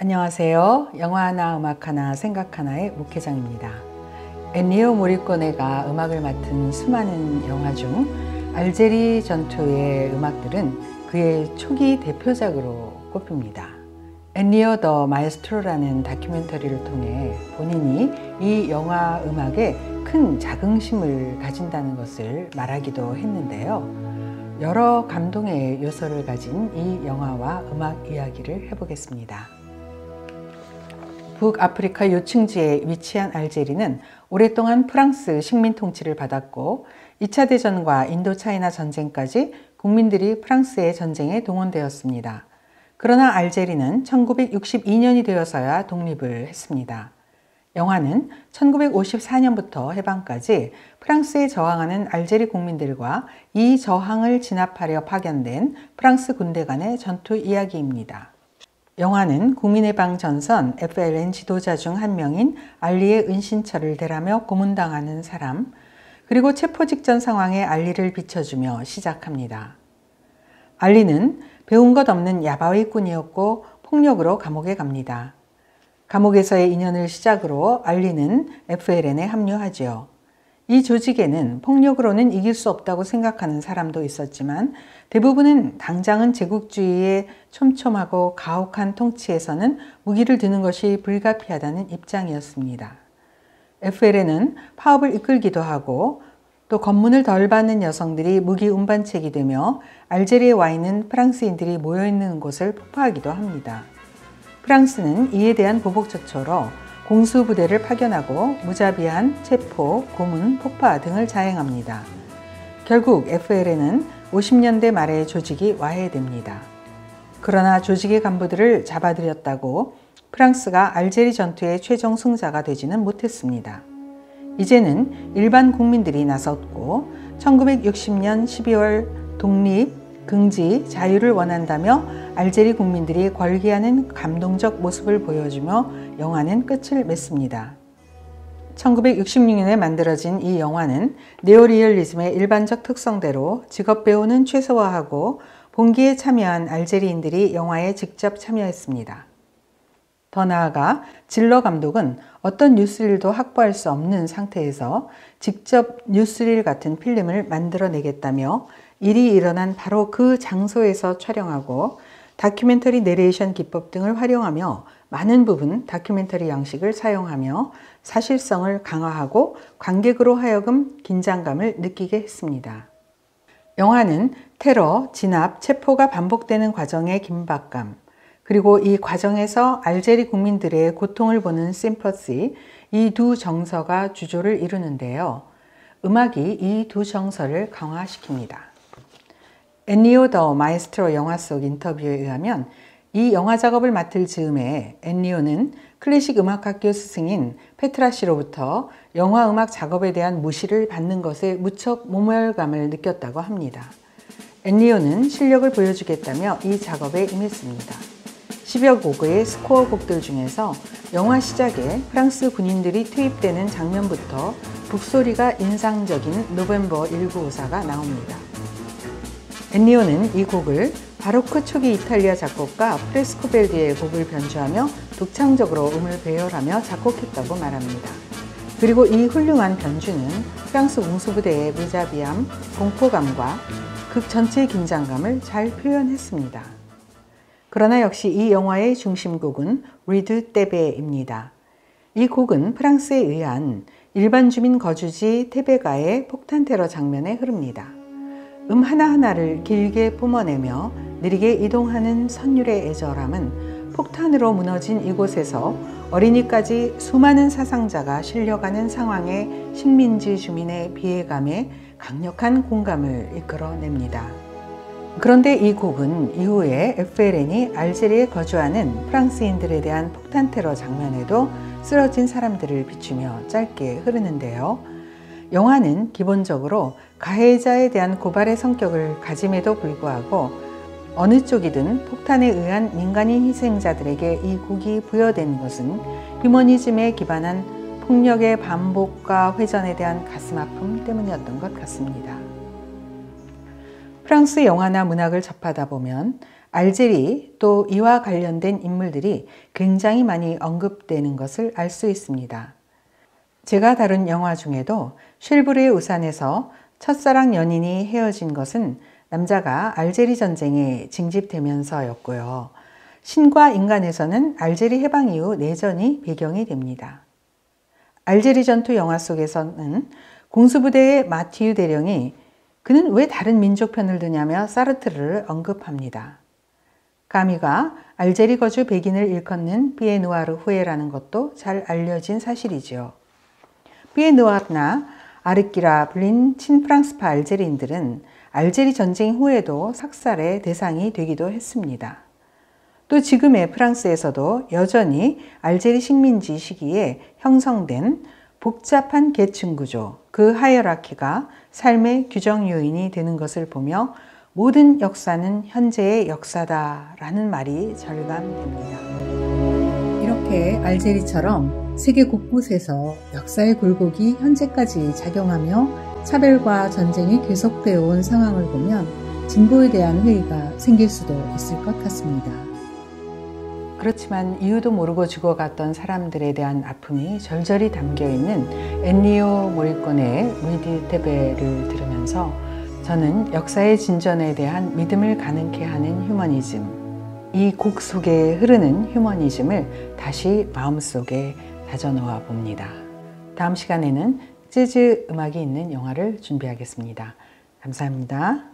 안녕하세요. 영화 하나, 음악 하나, 생각 하나의 목회장입니다. 엔니오 모리코네가 음악을 맡은 수많은 영화 중 알제리 전투의 음악들은 그의 초기 대표작으로 꼽힙니다. 엔니오 더 마에스트로라는 다큐멘터리를 통해 본인이 이 영화 음악에 큰 자긍심을 가진다는 것을 말하기도 했는데요. 여러 감동의 요소를 가진 이 영화와 음악 이야기를 해보겠습니다. 북아프리카 요충지에 위치한 알제리는 오랫동안 프랑스 식민 통치를 받았고 2차 대전과 인도차이나 전쟁까지 국민들이 프랑스의 전쟁에 동원되었습니다. 그러나 알제리는 1962년이 되어서야 독립을 했습니다. 영화는 1954년부터 해방까지 프랑스에 저항하는 알제리 국민들과 이 저항을 진압하려 파견된 프랑스 군대 간의 전투 이야기입니다. 영화는 국민해방 전선 FLN 지도자 중 한 명인 알리의 은신처를 대라며 고문당하는 사람, 그리고 체포 직전 상황에 알리를 비춰주며 시작합니다. 알리는 배운 것 없는 야바위꾼이었고 폭력으로 감옥에 갑니다. 감옥에서의 인연을 시작으로 알리는 FLN에 합류하지요. 이 조직에는 폭력으로는 이길 수 없다고 생각하는 사람도 있었지만 대부분은 당장은 제국주의의 촘촘하고 가혹한 통치에서는 무기를 드는 것이 불가피하다는 입장이었습니다. FLN은 파업을 이끌기도 하고 또 검문을 덜 받는 여성들이 무기 운반책이 되며 알제리에 와 있는 프랑스인들이 모여있는 곳을 폭파하기도 합니다. 프랑스는 이에 대한 보복조처로 공수부대를 파견하고 무자비한 체포, 고문, 폭파 등을 자행합니다. 결국 FLN은 50년대 말에 조직이 와해됩니다. 그러나 조직의 간부들을 잡아들였다고 프랑스가 알제리 전투의 최종 승자가 되지는 못했습니다. 이제는 일반 국민들이 나섰고 1960년 12월 독립, 긍지, 자유를 원한다며 알제리 국민들이 걸기하는 감동적 모습을 보여주며 영화는 끝을 맺습니다. 1966년에 만들어진 이 영화는 네오리얼리즘의 일반적 특성대로 직업 배우는 최소화하고 본기에 참여한 알제리인들이 영화에 직접 참여했습니다. 더 나아가 질러 감독은 어떤 뉴스릴도 확보할 수 없는 상태에서 직접 뉴스릴 같은 필름을 만들어내겠다며 일이 일어난 바로 그 장소에서 촬영하고 다큐멘터리 내레이션 기법 등을 활용하며 많은 부분 다큐멘터리 양식을 사용하며 사실성을 강화하고 관객으로 하여금 긴장감을 느끼게 했습니다. 영화는 테러, 진압, 체포가 반복되는 과정의 긴박감, 그리고 이 과정에서 알제리 국민들의 고통을 보는 심퍼시, 이 두 정서가 주조를 이루는데요. 음악이 이 두 정서를 강화시킵니다. 엔니오 더 마에스트로 영화 속 인터뷰에 의하면 이 영화 작업을 맡을 즈음에 엔니오는 클래식 음악학교 스승인 페트라 씨로부터 영화 음악 작업에 대한 무시를 받는 것에 무척 모멸감을 느꼈다고 합니다. 엔니오는 실력을 보여주겠다며 이 작업에 임했습니다. 10여 곡의 스코어 곡들 중에서 영화 시작에 프랑스 군인들이 투입되는 장면부터 북소리가 인상적인 노벰버 1954가 나옵니다. 엔니오는 이 곡을 바로크 초기 이탈리아 작곡가 프레스코 벨디의 곡을 변주하며 독창적으로 음을 배열하며 작곡했다고 말합니다. 그리고 이 훌륭한 변주는 프랑스 공수부대의 무자비함, 공포감과 극 전체의 긴장감을 잘 표현했습니다. 그러나 역시 이 영화의 중심곡은 리드 떼베입니다. 이 곡은 프랑스에 의한 일반 주민 거주지 테베가의 폭탄 테러 장면에 흐릅니다. 하나하나를 길게 뿜어내며 느리게 이동하는 선율의 애절함은 폭탄으로 무너진 이곳에서 어린이까지 수많은 사상자가 실려가는 상황의 식민지 주민의 비애감에 강력한 공감을 이끌어냅니다. 그런데 이 곡은 이후에 FLN이 알제리에 거주하는 프랑스인들에 대한 폭탄 테러 장면에도 쓰러진 사람들을 비추며 짧게 흐르는데요. 영화는 기본적으로 가해자에 대한 고발의 성격을 가짐에도 불구하고 어느 쪽이든 폭탄에 의한 민간인 희생자들에게 이 곡이 부여된 것은 휴머니즘에 기반한 폭력의 반복과 회전에 대한 가슴 아픔 때문이었던 것 같습니다. 프랑스 영화나 문학을 접하다 보면 알제리 또 이와 관련된 인물들이 굉장히 많이 언급되는 것을 알 수 있습니다. 제가 다룬 영화 중에도 쉘브르의 우산에서 첫사랑 연인이 헤어진 것은 남자가 알제리 전쟁에 징집되면서였고요. 신과 인간에서는 알제리 해방 이후 내전이 배경이 됩니다. 알제리 전투 영화 속에서는 공수부대의 마티유 대령이 그는 왜 다른 민족 편을 드냐며 사르트르를 언급합니다. 가미가 알제리 거주 백인을 일컫는 피에누아르 후예라는 것도 잘 알려진 사실이지요. 피에누아르나 아르끼라 불린 친프랑스파 알제리인들은 알제리 전쟁 후에도 삭살의 대상이 되기도 했습니다. 또 지금의 프랑스에서도 여전히 알제리 식민지 시기에 형성된 복잡한 계층 구조, 그 하이어라키가 삶의 규정 요인이 되는 것을 보며 모든 역사는 현재의 역사다라는 말이 절감됩니다. 이렇게 알제리처럼 세계 곳곳에서 역사의 굴곡이 현재까지 작용하며 차별과 전쟁이 계속되어 온 상황을 보면 진보에 대한 회의가 생길 수도 있을 것 같습니다. 그렇지만 이유도 모르고 죽어갔던 사람들에 대한 아픔이 절절히 담겨있는 엔니오 모리코네의 루이디 테베를 들으면서 저는 역사의 진전에 대한 믿음을 가능케 하는 휴머니즘, 이 곡 속에 흐르는 휴머니즘을 다시 마음속에 다져놓아 봅니다. 다음 시간에는 재즈 음악이 있는 영화를 준비하겠습니다. 감사합니다.